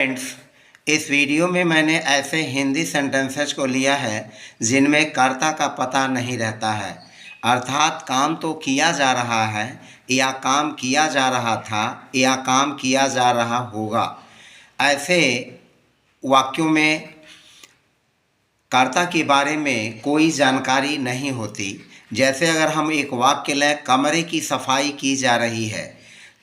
Friends, इस video में मैंने ऐसे हिंदी सेंटेंसेस को लिया है जिनमें कर्ता का पता नहीं रहता है, अर्थात काम तो किया जा रहा है या काम किया जा रहा था या काम किया जा रहा होगा। ऐसे वाक्यों में कर्ता के बारे में कोई जानकारी नहीं होती। जैसे अगर हम एक वाक्य लें, कमरे की सफाई की जा रही है,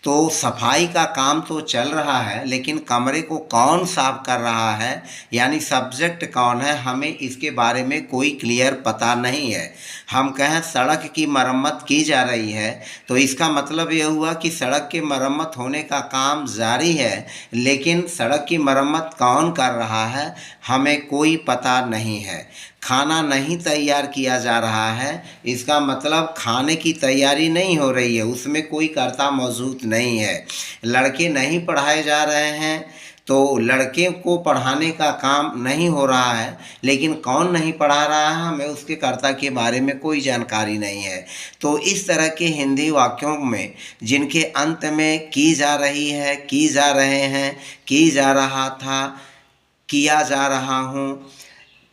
तो सफाई का काम तो चल रहा है, लेकिन कमरे को कौन साफ कर रहा है, यानी सब्जेक्ट कौन है, हमें इसके बारे में कोई क्लियर पता नहीं है। हम कहें सड़क की मरम्मत की जा रही है, तो इसका मतलब यह हुआ कि सड़क की मरम्मत होने का काम जारी है, लेकिन सड़क की मरम्मत कौन कर रहा है हमें कोई पता नहीं है। खाना नहीं तैयार किया जा रहा है, इसका मतलब खाने की तैयारी नहीं हो रही है, उसमें कोई कर्ता मौजूद नहीं है। लड़के नहीं पढ़ाए जा रहे हैं, तो लड़के को पढ़ाने का काम नहीं हो रहा है, लेकिन कौन नहीं पढ़ा रहा है हमें उसके कर्ता के बारे में कोई जानकारी नहीं है। तो इस तरह के हिंदी वाक्यों में जिनके अंत में की जा रही है, की जा रहे हैं, की जा रहा था, किया जा रहा हूँ,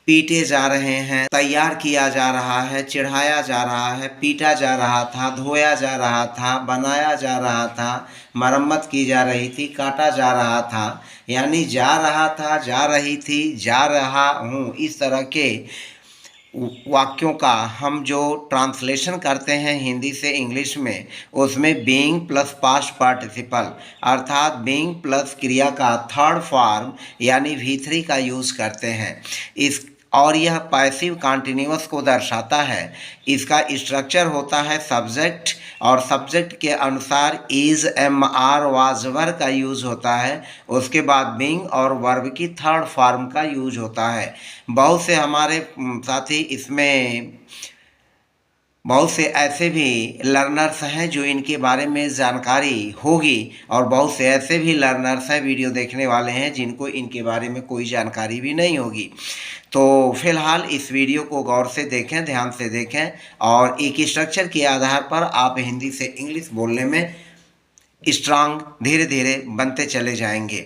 पीटे जा रहे हैं, तैयार किया जा रहा है, चिढ़ाया जा रहा है, पीटा जा रहा था, धोया जा रहा था, बनाया जा रहा था, मरम्मत की जा रही थी, काटा जा रहा था, यानी जा रहा था, जा रही थी, जा रहा हूँ, इस तरह के वाक्यों का हम जो ट्रांसलेशन करते हैं हिंदी से इंग्लिश में, उसमें बीइंग प्लस पास्ट पार्टिसिपल अर्थात बीइंग प्लस क्रिया का थर्ड फॉर्म यानी V3 का यूज़ करते हैं। और यह पैसिव कॉन्टिन्यूअस को दर्शाता है। इसका स्ट्रक्चर होता है सब्जेक्ट, और सब्जेक्ट के अनुसार इज़, एम, आर, वाज, वर का यूज़ होता है। उसके बाद बीइंग और वर्ब की थर्ड फॉर्म का यूज होता है। बहुत से हमारे साथी इसमें बहुत से ऐसे भी लर्नर्स हैं जो इनके बारे में जानकारी होगी, और बहुत से ऐसे भी लर्नर्स हैं, वीडियो देखने वाले हैं, जिनको इनके बारे में कोई जानकारी भी नहीं होगी। तो फिलहाल इस वीडियो को गौर से देखें, ध्यान से देखें, और एक स्ट्रक्चर के आधार पर आप हिंदी से इंग्लिश बोलने में स्ट्रांग धीरे धीरे बनते चले जाएंगे।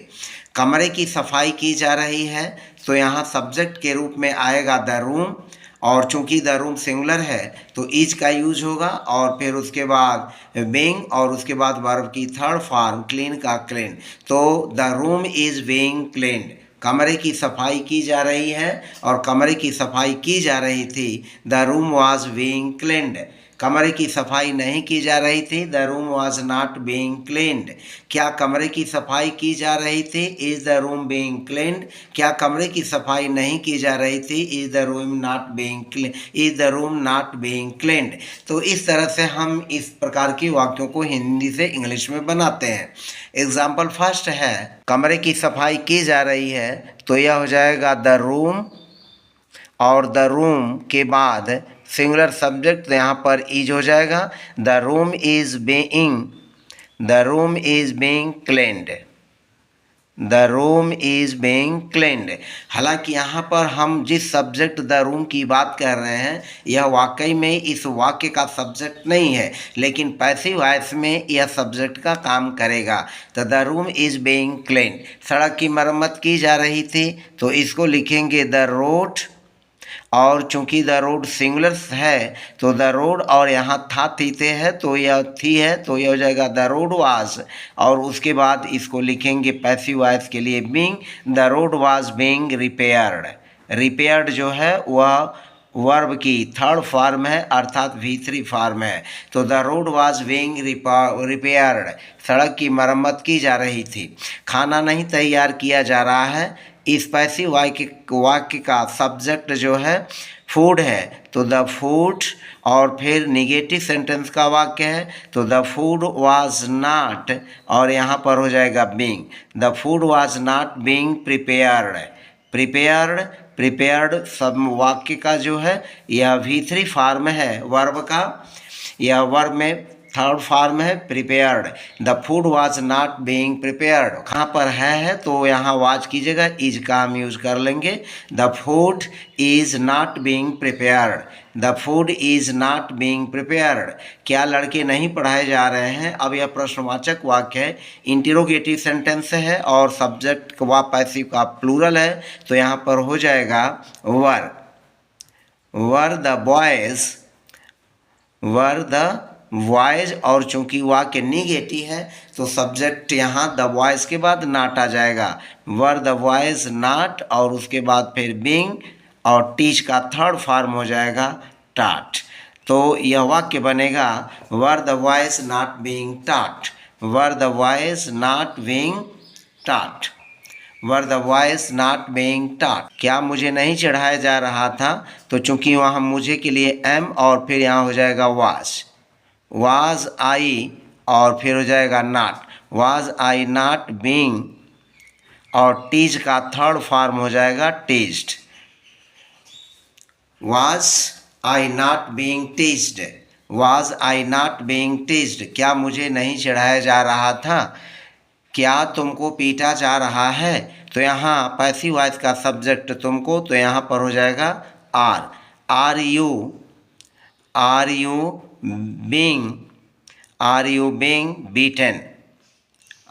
कमरे की सफाई की जा रही है, तो यहाँ सब्जेक्ट के रूप में आएगा द रूम, और चूंकि द रूम सिंगुलर है तो इज का यूज होगा, और फिर उसके बाद बीइंग, और उसके बाद वर्ब की थर्ड फॉर्म क्लीन का क्लीन। तो the room is being cleaned, कमरे की सफाई की जा रही है और कमरे की सफाई की जा रही थी। The room was being cleaned, कमरे की सफाई नहीं की जा रही थी। The room was not being cleaned, क्या कमरे की सफाई की जा रही थी। Is the room being cleaned, क्या कमरे की सफाई नहीं की जा रही थी। Is the room not being clean, is the room not being cleaned. तो इस तरह से हम इस प्रकार की वाक्यों को हिंदी से इंग्लिश में बनाते हैं। एग्जाम्पल फर्स्ट है, कमरे की सफाई की जा रही है, तो यह हो जाएगा द रूम, और द रूम के बाद सिंगुलर सब्जेक्ट यहाँ पर इज हो जाएगा। The room is being, the room is being cleaned, the room is being cleaned. हालांकि यहाँ पर हम जिस सब्जेक्ट द रूम की बात कर रहे हैं, यह वाकई में इस वाक्य का सब्जेक्ट नहीं है, लेकिन पैसिव वॉइस में यह सब्जेक्ट का काम करेगा। तो the room is being cleaned, सड़क की मरम्मत की जा रही थी, तो इसको लिखेंगे द रोड, और चूंकि द रोड सिंगुलर है तो द रोड, और यहाँ था थीते है तो यह थी है, तो यह हो जाएगा द रोड वाज, और उसके बाद इसको लिखेंगे पैसिव वॉइस के लिए being, the road was being repaired. Repaired जो है वह वर्ब की थर्ड फॉर्म है, अर्थात V3 फॉर्म है। तो the road was being repaired, सड़क की मरम्मत की जा रही थी। खाना नहीं तैयार किया जा रहा है, इस पैसिव वाक्य का सब्जेक्ट जो है फूड है, तो द फूड, और फिर निगेटिव सेंटेंस का वाक्य है, तो द फूड वाज नॉट, और यहाँ पर हो जाएगा being, the food was not being prepared. Prepared, prepared सब वाक्य का जो है यह V3 फॉर्म है वर्ब का। यह वर्ब में थर्ड फॉर्म है prepared. The food was not being prepared, कहाँ पर है तो यहाँ वाज की जगह इज का हम यूज कर लेंगे। The food is not being prepared, the food is not being prepared. क्या लड़के नहीं पढ़ाए जा रहे हैं? अब यह प्रश्नवाचक वाक्य है, इंटेरोगेटिव सेंटेंस है और सब्जेक्ट व पैसिव का प्लूरल है, तो यहाँ पर हो जाएगा were the boys, were the boys, और चूंकि वाक्य निगेटिव है तो सब्जेक्ट यहाँ द बॉयज के बाद नॉट आ जाएगा। वर द बॉयज नॉट, और उसके बाद फिर बीइंग और टीच का थर्ड फॉर्म हो जाएगा टॉट। तो यह वाक्य बनेगा were the boys not being taught, were the boys not being taught, were the boys not being taught. क्या मुझे नहीं चढ़ाया जा रहा था? तो चूंकि वहाँ मुझे के लिए एम और फिर यहाँ हो जाएगा वाज आई और फिर हो जाएगा not, was I not being, और टीज का थर्ड फॉर्म हो जाएगा teased, was I not being teased, was I not being teased. क्या मुझे नहीं चढ़ाया जा रहा था? क्या तुमको पीटा जा रहा है? तो यहाँ पैसिव वॉइस का सब्जेक्ट तुमको, तो यहाँ पर हो जाएगा are you being, are you being beaten,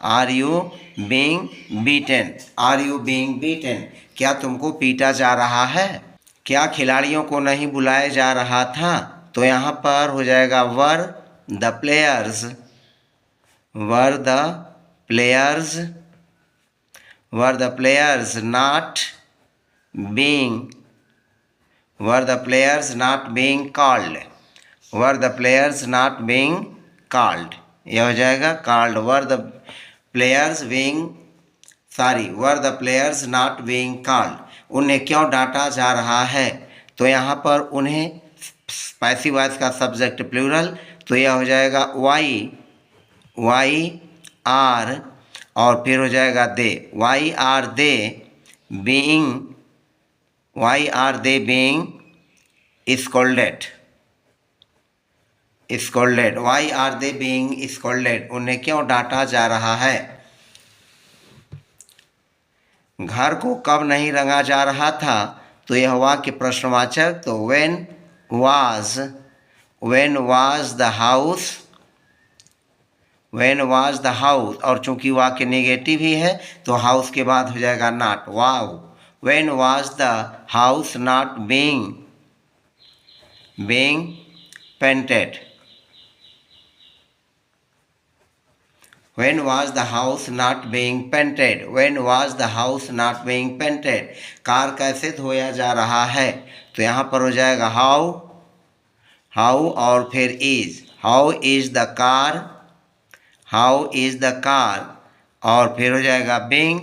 are you being beaten, are you being beaten. क्या तुमको पीटा जा रहा है? क्या खिलाड़ियों को नहीं बुलाया जा रहा था? तो यहाँ पर हो जाएगा were the players, were the players, were the players not being, were the players not being called, were the players not being called, यह हो जाएगा called. Were the players being were the players not being called. उन्हें क्यों डांटा जा रहा है? तो यहाँ पर उन्हें पैसिव वॉइस का सब्जेक्ट प्लूरल, तो यह हो जाएगा वाई आर और फिर हो जाएगा they, why are they being, why are they being scolded, scolded, why are they being scolded. उन्हें क्यों डांटा जा रहा है? घर को कब नहीं रंगा जा रहा था? तो यह वाक्य प्रश्नवाचक, तो when was the house, when was the house, और चूंकि वाक्य नेगेटिव ही है तो हाउस के बाद हो जाएगा not, wow, when was the house not being painted, When was the house not being painted? When was the house not being painted? Car कैसे धोया जा रहा है? तो यहाँ पर हो जाएगा हाउ और फिर is, how is the car, how is the car, और फिर हो जाएगा being,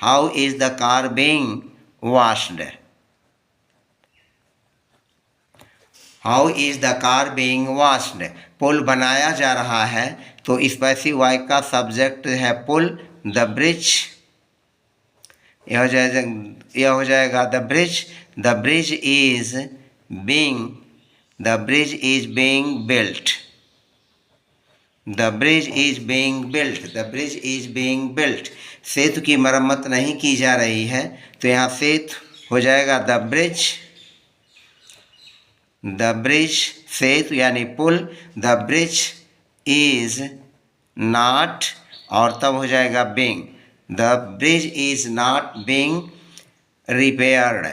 how is the car being washed, how is the car being washed. पुल बनाया जा रहा है, तो इस पैसिव वॉइस का सब्जेक्ट है पुल, द ब्रिज, यह हो जाएगा the bridge is being, the bridge is being built, the bridge is being built, the bridge is being built. सेतु की मरम्मत नहीं की जा रही है, तो यहाँ सेतु हो जाएगा द ब्रिज, सेतु यानी पुल, द ब्रिज इज नॉट, और तब हो जाएगा being, the bridge is not being repaired,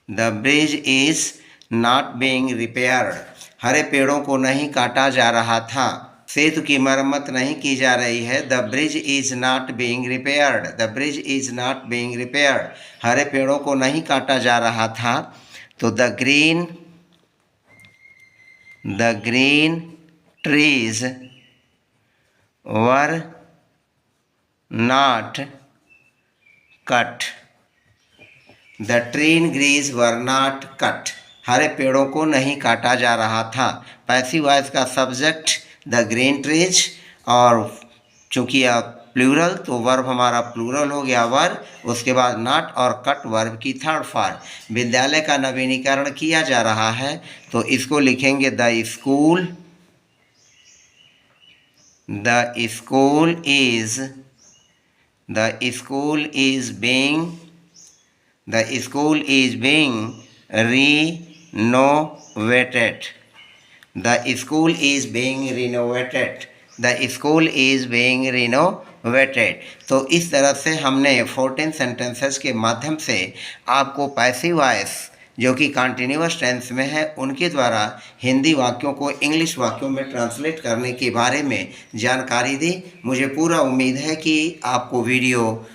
the bridge is not being repaired. हरे पेड़ों को नहीं काटा जा रहा था, सेतु की मरम्मत नहीं की जा रही है, the bridge is not being repaired, the bridge is not being repaired. हरे पेड़ों को नहीं काटा जा रहा था, तो the green trees were not cut, the treen grees were not cut. हरे पेड़ों को नहीं काटा जा रहा था। पैसिव वॉइस का सब्जेक्ट द ग्रीन ट्रीज, और चूंकि प्लूरल, तो वर्ब हमारा प्लूरल हो गया वर्ब। उसके बाद नॉट और कट वर्ब की थर्ड फॉर्म। विद्यालय का नवीनीकरण किया जा रहा है, तो इसको लिखेंगे the school is being renovated. The school is being renovated. The school is being renovated. तो इस तरह से हमने 14 सेंटेंसेस के माध्यम से आपको पैसिव वॉइस जो कि कंटिन्यूअस टेंस में है उनके द्वारा हिंदी वाक्यों को इंग्लिश वाक्यों में ट्रांसलेट करने के बारे में जानकारी दी। मुझे पूरा उम्मीद है कि आपको वीडियो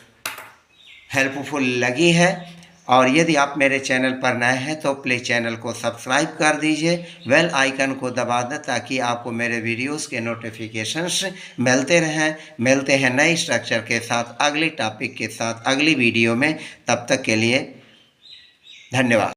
हेल्पफुल लगी है, और यदि आप मेरे चैनल पर नए हैं तो प्लीज़ चैनल को सब्सक्राइब कर दीजिए, बेल आइकन को दबा दें ताकि आपको मेरे वीडियोस के नोटिफिकेशंस मिलते रहें। मिलते हैं नए स्ट्रक्चर के साथ, अगले टॉपिक के साथ, अगली वीडियो में। तब तक के लिए धन्यवाद।